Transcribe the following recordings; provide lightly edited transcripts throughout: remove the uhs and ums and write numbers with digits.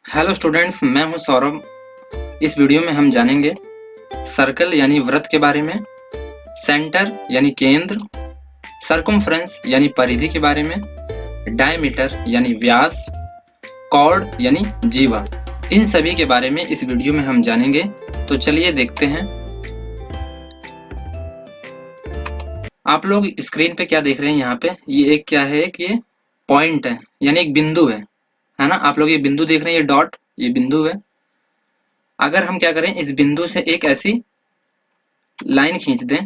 Hello students, मैं हूं सौरभ। इस वीडियो में हम जानेंगे सर्कल यानी वृत्त के बारे में, सेंटर यानी केंद्र, सर्कमफ्रेंस यानी परिधि के बारे में, डायमीटर यानी व्यास, कॉर्ड यानी जीवा। इन सभी के बारे में इस वीडियो में हम जानेंगे। तो चलिए देखते हैं। आप लोग स्क्रीन पे क्या देख रहे हैं? यहाँ पे ये एक क्या है कि ये पॉइंट है यानी एक बिंदु है ना। आप लोग ये बिंदु देख रहे हैं, ये डॉट, ये बिंदु है। अगर हम क्या करें, इस बिंदु से एक ऐसी लाइन खींच दें।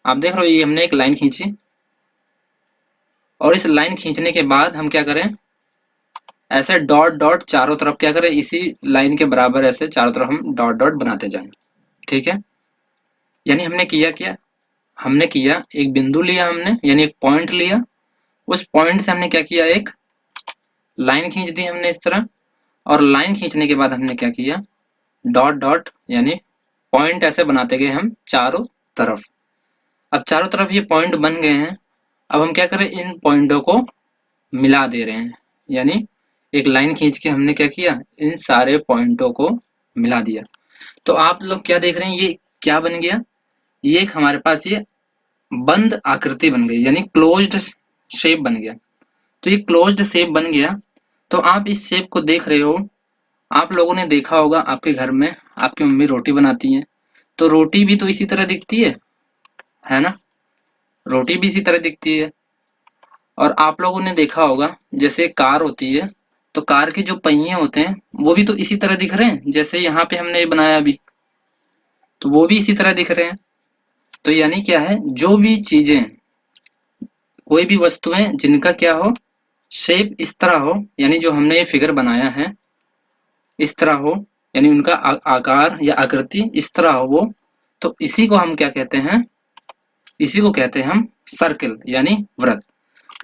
आप देख रहे हो, ये हमने एक लाइन खींची और इस लाइन खींचने के बाद हम क्या करें, ऐसे डॉट डॉट चारों तरफ क्या करें, इसी लाइन के बराबर ऐसे चारों तरफ हम डॉट डॉट बनाते जाएं। ठीक है, यानी हमने किया क्या, हमने किया एक बिंदु लिया, हमने यानी एक पॉइंट लिया। उस पॉइंट से हमने क्या किया, एक लाइन खींच दी हमने इस तरह। और लाइन खींचने के बाद हमने क्या किया, डॉट डॉट यानी पॉइंट ऐसे बनाते गए हम चारों तरफ। अब चारों तरफ ये पॉइंट बन गए हैं। अब हम क्या करें, इन पॉइंटों को मिला दे रहे हैं। यानी एक लाइन खींच के हमने क्या किया, इन सारे पॉइंटों को मिला दिया। तो आप लोग क्या देख रहे हैं, ये क्या बन गया, ये एक हमारे पास ये बंद आकृति बन गई, यानी क्लोज्ड शेप बन गया। तो ये क्लोज्ड शेप बन गया। तो आप इस शेप को देख रहे हो। आप लोगों ने देखा होगा, आपके घर में आपकी मम्मी रोटी बनाती हैं, तो रोटी भी तो इसी तरह दिखती है ना। रोटी भी इसी तरह दिखती है। और आप लोगों ने देखा होगा, जैसे कार होती है, तो कार के जो पहिए होते हैं वो भी तो इसी तरह दिख रहे हैं, जैसे यहाँ पे हमने ये बनाया अभी, तो वो भी इसी तरह दिख रहे हैं। तो यानी क्या है, जो भी चीजें, कोई भी वस्तुएं जिनका क्या हो, शेप इस तरह हो, यानी जो हमने ये फिगर बनाया है इस तरह हो, यानी उनका आकार या आकृति इस तरह हो वो, तो इसी को हम क्या कहते हैं, इसी को कहते हैं हम सर्कल यानी वृत्त।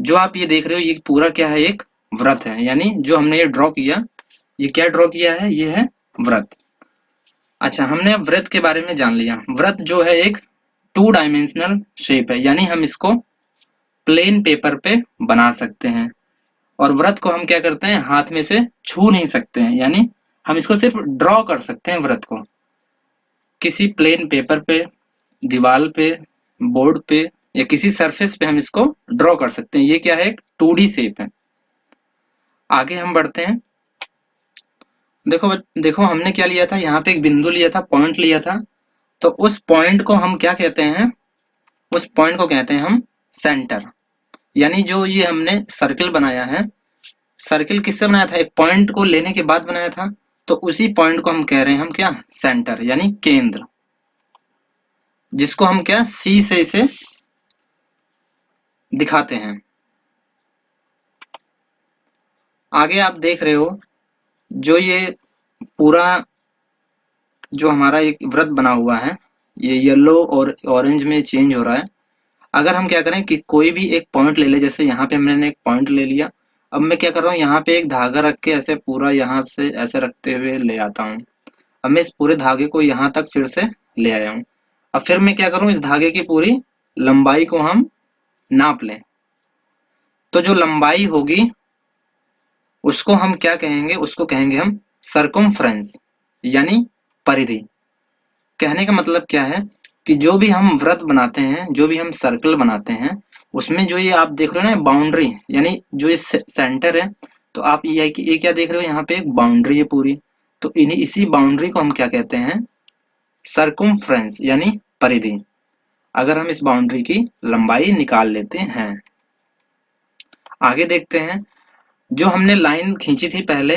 जो आप ये देख रहे हो, ये पूरा क्या है, एक वृत्त है। यानी जो हमने ये ड्रॉ किया, ये क्या ड्रॉ किया है, ये है वृत्त। अच्छा, हमने वृत्त के बारे में जान लिया। वृत्त जो है एक टू डायमेंशनल शेप है, यानी हम इसको प्लेन पेपर पे बना सकते हैं। और वृत्त को हम क्या करते हैं, हाथ में से छू नहीं सकते हैं, यानी हम इसको सिर्फ ड्रॉ कर सकते हैं वृत्त को किसी प्लेन पेपर पे, दीवार पे, बोर्ड पे या किसी सरफेस पे हम इसको ड्रॉ कर सकते हैं। ये क्या है, एक 2D शेप है। आगे हम बढ़ते हैं। देखो देखो, हमने क्या लिया था, यहाँ पे एक बिंदु लिया था, पॉइंट लिया था। तो उस पॉइंट को हम क्या कहते हैं, उस पॉइंट को कहते हैं हम सेंटर। यानी जो ये हमने सर्किल बनाया है, सर्किल किससे बनाया था, एक पॉइंट को लेने के बाद बनाया था। तो उसी पॉइंट को हम कह रहे हैं हम क्या, सेंटर यानी केंद्र, जिसको हम क्या सी से इसे दिखाते हैं। आगे आप देख रहे हो, जो ये पूरा जो हमारा एक वृत्त बना हुआ है, ये येलो और ऑरेंज में चेंज हो रहा है। अगर हम क्या करें कि कोई भी एक पॉइंट ले ले, जैसे यहाँ पे हमने एक पॉइंट ले लिया। अब मैं क्या कर रहा हूँ, यहाँ पे एक धागा रख के ऐसे पूरा यहाँ से ऐसे रखते हुए ले आता हूँ। अब मैं इस पूरे धागे को यहाँ तक फिर से ले आया हूँ। अब फिर मैं क्या करूँ, इस धागे की पूरी लंबाई को हम नाप लें। तो जो लंबाई होगी उसको हम क्या कहेंगे, उसको कहेंगे हम सर्कमफ्रेंस यानी परिधि। कहने का मतलब क्या है कि जो भी हम वृत्त बनाते हैं, जो भी हम सर्कल बनाते हैं, उसमें जो ये आप देख रहे हो ना बाउंड्री, यानी जो ये सेंटर है, तो आप ये क्या देख रहे हो, यहाँ पे एक बाउंड्री है पूरी। तो इन्हीं इसी बाउंड्री को हम क्या कहते हैं, सर्कमफ्रेंस यानी परिधि। अगर हम इस बाउंड्री की लंबाई निकाल लेते हैं। आगे देखते हैं, जो हमने लाइन खींची थी पहले,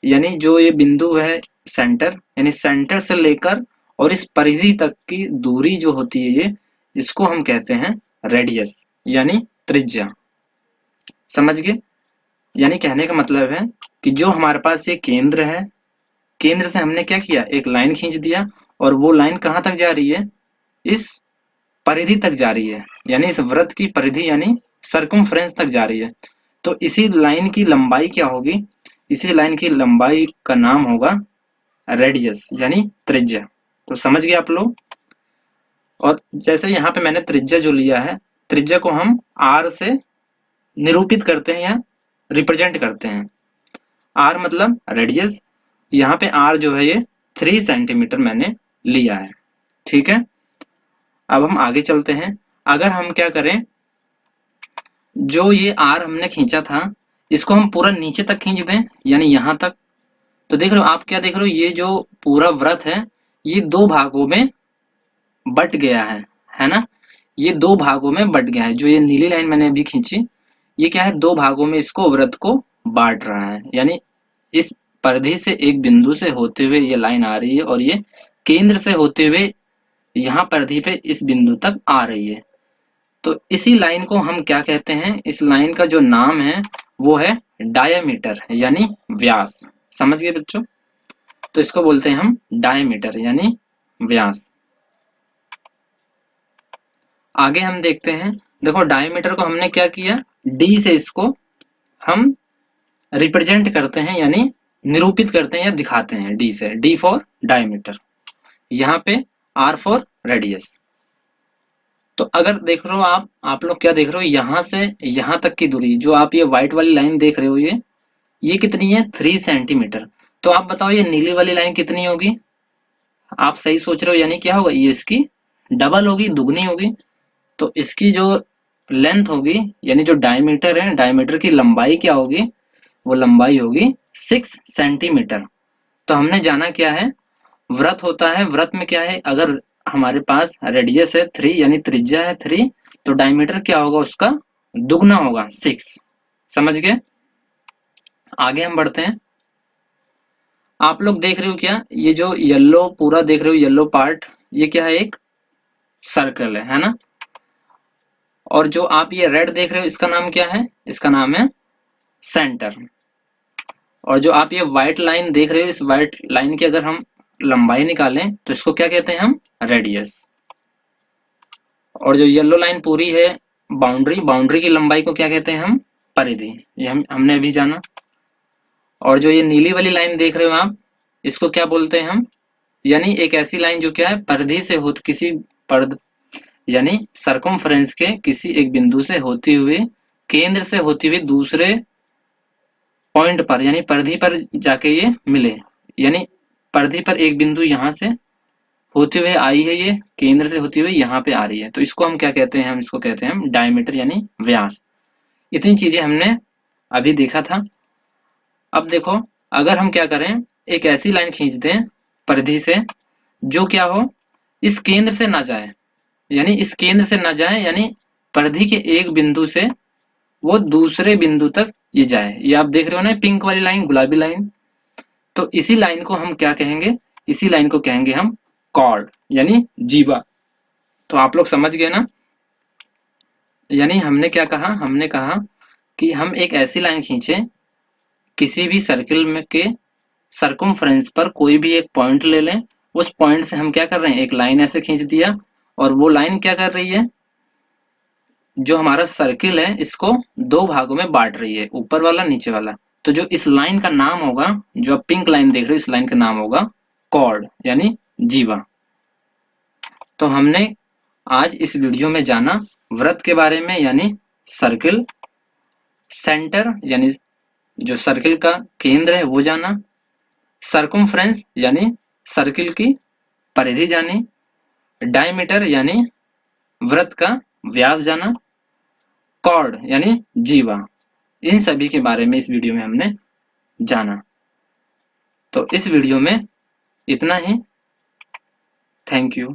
यानी जो ये बिंदु है सेंटर, यानी सेंटर से लेकर और इस परिधि तक की दूरी जो होती है, ये इसको हम कहते हैं रेडियस यानी त्रिज्या। समझ गए? यानी कहने का मतलब है कि जो हमारे पास ये केंद्र है, केंद्र से हमने क्या किया, एक लाइन खींच दिया, और वो लाइन कहाँ तक जा रही है, इस परिधि तक जा रही है, यानी इस वृत्त की परिधि यानी सर्कमफ्रेंस तक जा रही है। तो इसी लाइन की लंबाई क्या होगी, इसी लाइन की लंबाई का नाम होगा रेडियस यानी त्रिज्या। तो समझ गए आप लोग? और जैसे यहाँ पे मैंने त्रिज्या जो लिया है, त्रिज्या को हम आर से निरूपित करते हैं या रिप्रेजेंट करते हैं। आर मतलब रेडियस, यहाँ पे आर जो है ये 3 सेंटीमीटर मैंने लिया है। ठीक है, अब हम आगे चलते हैं। अगर हम क्या करें, जो ये आर हमने खींचा था इसको हम पूरा नीचे तक खींच दें, यानी यहाँ तक, तो देख रहे हो आप, क्या देख रहे हो, ये जो पूरा वृत्त है ये दो भागों में बट गया है ना, ये दो भागों में बट गया है। जो ये नीली लाइन मैंने अभी खींची, ये क्या है, दो भागों में इसको, वृत्त को बांट रहा है। यानी इस परिधि से एक बिंदु से होते हुए ये लाइन आ रही है और ये केंद्र से होते हुए यहाँ परिधि पे इस बिंदु तक आ रही है। तो इसी लाइन को हम क्या कहते हैं, इस लाइन का जो नाम है वो है डायमीटर यानी व्यास। समझ गए बच्चों? तो इसको बोलते हैं हम डायमीटर यानी व्यास। आगे हम देखते हैं, देखो डायमीटर को हमने क्या किया, डी से इसको हम रिप्रेजेंट करते हैं, यानी निरूपित करते हैं या दिखाते हैं। डी से, डी फॉर डायमीटर, यहाँ पे आर फॉर रेडियस। तो अगर देख रहे हो आप लोग क्या देख रहे हो, यहाँ से यहाँ तक की दूरी, जो आप ये व्हाइट वाली लाइन देख रहे हो, ये कितनी है, 3 सेंटीमीटर। तो आप बताओ ये नीली वाली लाइन कितनी होगी? आप सही सोच रहे हो, यानी क्या होगा, ये इसकी डबल होगी, दुगनी होगी। तो इसकी जो लेंथ होगी, यानी जो डायमीटर है, डायमीटर की लंबाई क्या होगी, वो लंबाई होगी 6 सेंटीमीटर। तो हमने जाना क्या है, वृत्त होता है, वृत्त में क्या है, अगर हमारे पास रेडियस है 3 यानी त्रिज्या है 3, तो डायमीटर क्या होगा, उसका दुगना होगा 6। समझ गए? आगे हम बढ़ते हैं। आप लोग देख रहे हो क्या, ये जो येलो पूरा देख रहे हो, येलो पार्ट, ये क्या है, एक सर्कल है ना। और जो आप ये रेड देख रहे हो, इसका नाम क्या है, इसका नाम है सेंटर। और जो आप ये व्हाइट लाइन देख रहे हो, इस व्हाइट लाइन की अगर हम लंबाई निकालें तो इसको क्या कहते हैं हम, रेडियस। और जो येलो लाइन पूरी है, बाउंड्री, बाउंड्री की लंबाई को क्या कहते हैं हम, परिधि। ये हमने अभी जाना। और जो ये नीली वाली लाइन देख रहे हो आप, इसको क्या बोलते हैं हम, यानी एक ऐसी लाइन जो क्या है, परिधि से हो, किसी पर्द यानी सरकमफ्रेंस के किसी एक बिंदु से होती हुई, केंद्र से होती हुई दूसरे पॉइंट पर, यानी परिधि पर जाके ये मिले। यानी परिधि पर एक बिंदु यहाँ से होते हुए आई है, ये केंद्र से होती हुई यहाँ पे आ रही है, तो इसको हम क्या कहते हैं, हम इसको कहते हैं हम डायमीटर यानी व्यास। इतनी चीजें हमने अभी देखा था। अब देखो, अगर हम क्या करें, एक ऐसी लाइन खींच दें परिधि से, जो क्या हो, इस केंद्र से ना जाए, यानी इस केंद्र से ना जाए, यानी परिधि के एक बिंदु से वो दूसरे बिंदु तक ये जाए। ये आप देख रहे हो ना, पिंक वाली लाइन, गुलाबी लाइन, तो इसी लाइन को हम क्या कहेंगे, इसी लाइन को कहेंगे हम कॉर्ड यानी जीवा। तो आप लोग समझ गए ना, यानी हमने क्या कहा, हमने कहा कि हम एक ऐसी लाइन खींचे, किसी भी सर्किल में के सरकमफ्रेंस पर कोई भी एक पॉइंट ले लें, उस पॉइंट से हम क्या कर रहे हैं, एक लाइन ऐसे खींच दिया, और वो लाइन क्या कर रही है, जो हमारा सर्किल है इसको दो भागों में बांट रही है, ऊपर वाला नीचे वाला। तो जो इस लाइन का नाम होगा, जो आप पिंक लाइन देख रहे हो, इस लाइन का नाम होगा कॉर्ड यानी जीवा। तो हमने आज इस वीडियो में जाना वृत्त के बारे में, यानी सर्किल, सेंटर यानी जो सर्किल का केंद्र है वो जाना, सरकमफ्रेंस यानी सर्किल की परिधि जानी, डायमीटर यानी वृत्त का व्यास जाना, कॉर्ड यानी जीवा, इन सभी के बारे में इस वीडियो में हमने जाना। तो इस वीडियो में इतना ही। Thank you.